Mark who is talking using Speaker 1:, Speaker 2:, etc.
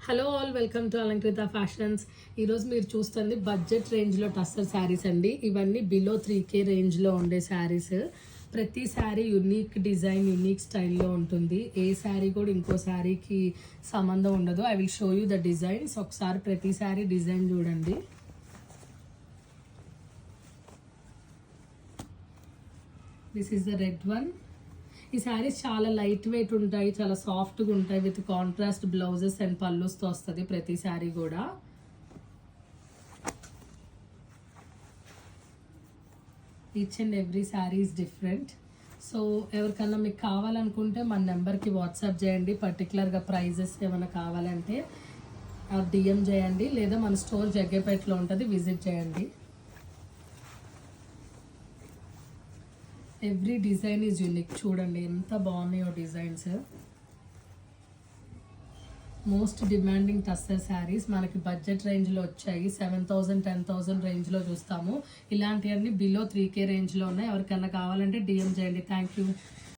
Speaker 1: Hello all, welcome to Alankrita fashions. ఈరోజు మీరు చూస్తుంది బడ్జెట్ రేంజ్లో టస్సర్ శారీస్ అండి. ఇవన్నీ బిలో 3K రేంజ్లో ఉండే శారీస్. ప్రతి శారీ యునిక్ డిజైన్, యునిక్ స్టైల్లో ఉంటుంది. ఏ శారీ కూడా ఇంకో శారీకి సంబంధం ఉండదు. I will show you the designs. ఒకసారి ప్రతి శారీ డిజైన్ చూడండి. This is the red one. ఈ శారీస్ చాలా లైట్ వెయిట్ ఉంటాయి, చాలా సాఫ్ట్గా ఉంటాయి. విత్ కాంట్రాస్ట్ బ్లౌజెస్ అండ్ పల్లుస్తో వస్తుంది ప్రతి శారీ కూడా. Each and every sari is different. So ఎవరికన్నా మీకు కావాలనుకుంటే మన నెంబర్కి వాట్సాప్ చేయండి. పర్టికులర్గా ప్రైజెస్ ఏమైనా కావాలంటే డిఎం చేయండి, లేదా మన స్టోర్ జగ్గేపేటలో ఉంటుంది, విజిట్ చేయండి. Every design is unique. చూడండి ఎంత బాగున్నాయో designs. Most demanding tussar saris మనకి బడ్జెట్ రేంజ్లో వచ్చాయి. 7,000 10,000 రేంజ్లో చూస్తాము. ఇలాంటివన్నీ బిలో 3K రేంజ్లో ఉన్నాయి. ఎవరికన్నా కావాలంటే డిఎం చేయండి. Thank you.